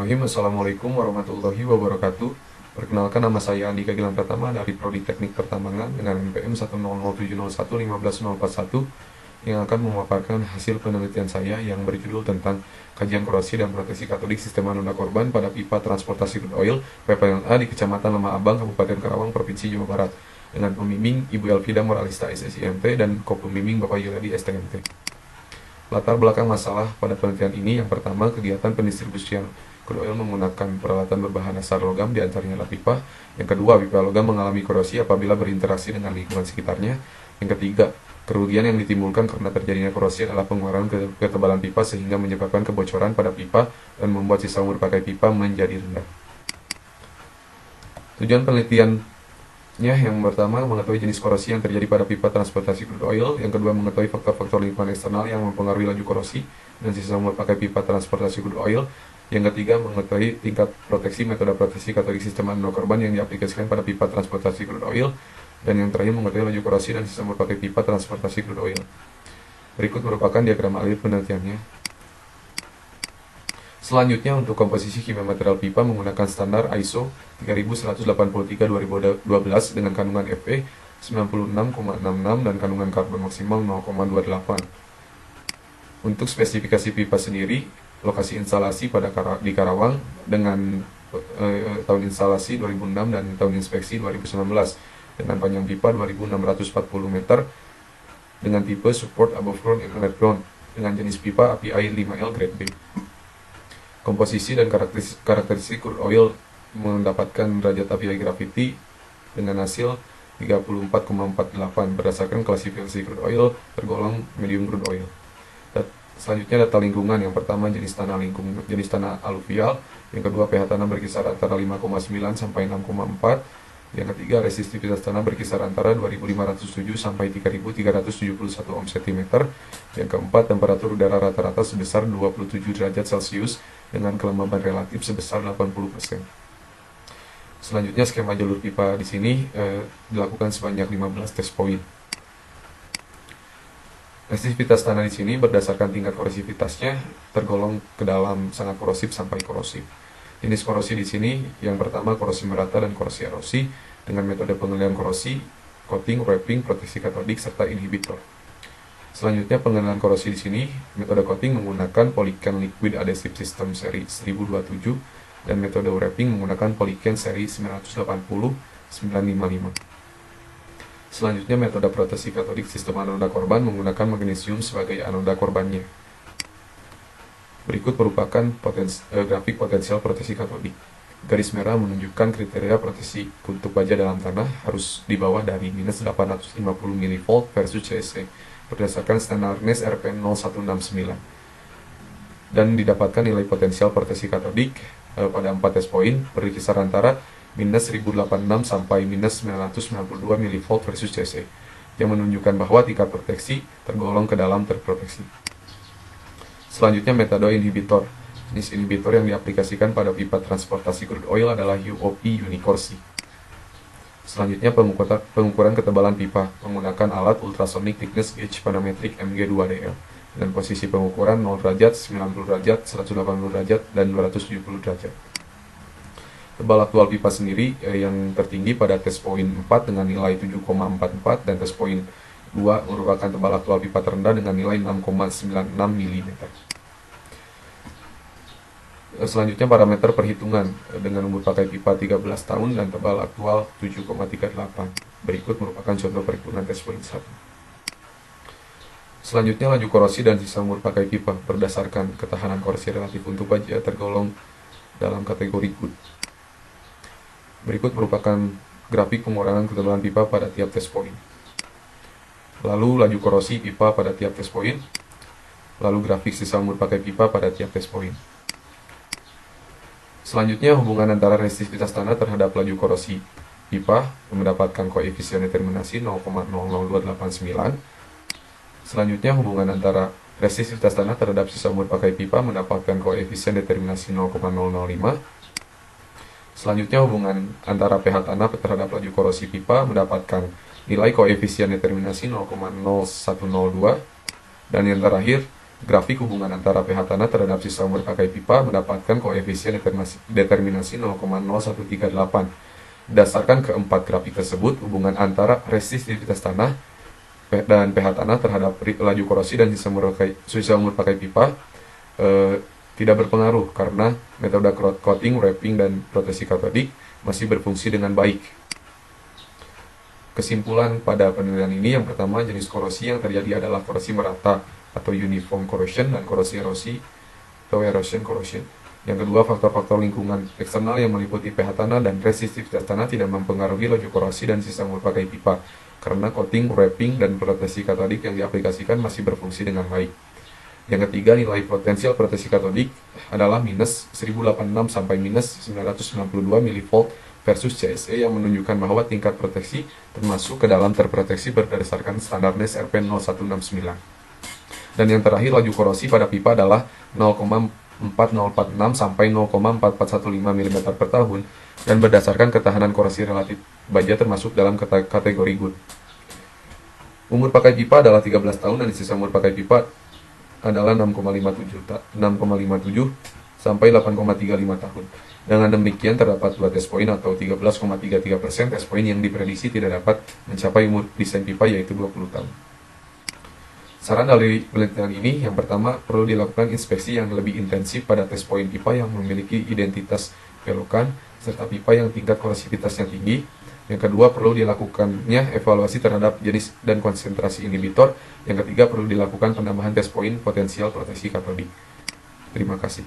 Bismillahirrahmanirrahim. Assalamualaikum warahmatullahi wabarakatuh. Perkenalkan, nama saya Andika Gilang Pratama dari Prodi Teknik Pertambangan dengan NPM 10070154041 yang akan memaparkan hasil penelitian saya yang berjudul tentang kajian korosif dan proteksi katolik sistem anoda korban pada pipa transportasi crude oil PPLA di Kecamatan Lema Abang, Kabupaten Karawang, Provinsi Jawa Barat, dengan pembimbing Ibu Elvida Moralista SSIMT dan co-pembimbing Bapak Yuladi STMT. Latar belakang masalah pada penelitian ini, yang pertama, kegiatan pendistribusian crude oil menggunakan peralatan berbahan dasar logam, diantaranya adalah pipa. Yang kedua, pipa logam mengalami korosi apabila berinteraksi dengan lingkungan sekitarnya. Yang ketiga, kerugian yang ditimbulkan karena terjadinya korosi adalah pengurangan ketebalan pipa sehingga menyebabkan kebocoran pada pipa dan membuat sisa umur pakai pipa menjadi rendah. Tujuan penelitian yang pertama, mengetahui jenis korosi yang terjadi pada pipa transportasi crude oil. Yang kedua, mengetahui faktor-faktor lingkungan eksternal yang mempengaruhi laju korosi dan sisa umur pakai pipa transportasi crude oil. Yang ketiga, mengetahui tingkat proteksi metode proteksi katolik sistem anoda korban yang diaplikasikan pada pipa transportasi crude oil. Dan yang terakhir, mengetahui laju korosi dan sisa umur pakai pipa transportasi crude oil. Berikut merupakan diagram alur penelitiannya. Selanjutnya, untuk komposisi kimia material pipa menggunakan standar ISO 3183-2012 dengan kandungan Fe 96,66 dan kandungan karbon maksimal 0,28. Untuk spesifikasi pipa sendiri, lokasi instalasi di Karawang dengan tahun instalasi 2006 dan tahun inspeksi 2019 dengan panjang pipa 2640 meter dengan tipe support above ground and underground dengan jenis pipa api air 5L grade B. Komposisi dan karakteristik crude oil mendapatkan derajat API gravity dengan hasil 34,48 berdasarkan klasifikasi crude oil tergolong medium crude oil. Selanjutnya, data lingkungan. Yang pertama, jenis tanah aluvial. Yang kedua, pH tanah berkisar antara 5,9 sampai 6,4. Yang ketiga, resistivitas tanah berkisar antara 2507 sampai 3371 ohm cm. Yang keempat, temperatur udara rata-rata sebesar 27 derajat Celcius dengan kelembaban relatif sebesar 80%. Selanjutnya, skema jalur pipa di sini dilakukan sebanyak 15 test point. Resistivitas tanah di sini berdasarkan tingkat korosivitasnya tergolong ke dalam sangat korosif sampai korosif. Jenis korosi di sini, yang pertama, korosi merata dan korosi erosi dengan metode pengendalian korosi, coating, wrapping, proteksi katodik, serta inhibitor. Selanjutnya, pengendalian korosi di sini, metode coating menggunakan Polycan Liquid Adhesive System seri 1027 dan metode wrapping menggunakan Polycan seri 980-955. Selanjutnya, metode proteksi katodik sistem anoda korban menggunakan magnesium sebagai anoda korbannya. Berikut merupakan grafik potensial proteksi katodik. Garis merah menunjukkan kriteria proteksi kutub baja dalam tanah harus di bawah dari minus 850 mV versus CC berdasarkan standar NES RP 0169. Dan didapatkan nilai potensial proteksi katodik pada 4 test point berkisar antara minus 1086 sampai minus 992 mV versus CC, yang menunjukkan bahwa tingkat proteksi tergolong ke dalam terproteksi. Selanjutnya, metode inhibitor. Jenis inhibitor yang diaplikasikan pada pipa transportasi crude oil adalah UOP Unicorsi. Selanjutnya, pengukuran ketebalan pipa menggunakan alat ultrasonic thickness gauge parametric MG2DL dengan posisi pengukuran 0 derajat, 90 derajat, 180 derajat, dan 270 derajat. Tebal aktual pipa sendiri yang tertinggi pada test point 4 dengan nilai 7,44 dan test point 2 merupakan tebal aktual pipa terendah dengan nilai 6,96 mm. Selanjutnya, parameter perhitungan dengan umur pakai pipa 13 tahun dan tebal aktual 7,38. Berikut merupakan contoh perhitungan test point 1. Selanjutnya, laju korosi dan sisa umur pakai pipa berdasarkan ketahanan korosi relatif untuk baja tergolong dalam kategori good. Berikut merupakan grafik pengurangan ketebalan pipa pada tiap test point. Lalu laju korosi pipa pada tiap test point. Lalu grafik sisa umur pakai pipa pada tiap test point. Selanjutnya, hubungan antara resistivitas tanah terhadap laju korosi pipa mendapatkan koefisien determinasi 0,00289. Selanjutnya, hubungan antara resistivitas tanah terhadap sisa umur pakai pipa mendapatkan koefisien determinasi 0,005. Selanjutnya, hubungan antara pH tanah terhadap laju korosi pipa mendapatkan nilai koefisien determinasi 0,0102. Dan yang terakhir, Grafik hubungan antara pH tanah terhadap sisa umur pakai pipa mendapatkan koefisien determinasi 0,0138. Berdasarkan keempat grafik tersebut, hubungan antara resistivitas tanah dan pH tanah terhadap laju korosi dan sisa umur pakai pipa tidak berpengaruh karena metode coating, wrapping, dan proteksi katodik masih berfungsi dengan baik. Kesimpulan pada penelitian ini, yang pertama, jenis korosi yang terjadi adalah korosi merata atau uniform corrosion dan korosi erosi atau erosion corrosion. Yang kedua, faktor-faktor lingkungan eksternal yang meliputi pH tanah dan resistivitas tanah tidak mempengaruhi laju korosi dan sisa umur pakai pipa karena coating, wrapping, dan proteksi katodik yang diaplikasikan masih berfungsi dengan baik. Yang ketiga, nilai potensial proteksi katodik adalah minus 1086 sampai minus 992 mV versus CSE yang menunjukkan bahwa tingkat proteksi termasuk ke dalam terproteksi berdasarkan standar NES RP 0169. Dan yang terakhir, laju korosi pada pipa adalah 0,4046 sampai 0,4415 mm per tahun dan berdasarkan ketahanan korosi relatif baja termasuk dalam kategori good. Umur pakai pipa adalah 13 tahun dan sisa umur pakai pipa adalah 6,57 sampai 8,35 tahun. Dengan demikian terdapat 2 test point atau 13,33% test point yang diprediksi tidak dapat mencapai umur desain pipa yaitu 20 tahun. Saran dari penelitian ini, yang pertama, perlu dilakukan inspeksi yang lebih intensif pada test point pipa yang memiliki identitas belokan serta pipa yang tingkat korosivitasnya tinggi. Yang kedua, perlu dilakukannya evaluasi terhadap jenis dan konsentrasi inhibitor. Yang ketiga, perlu dilakukan penambahan test point potensial proteksi katodik. Terima kasih.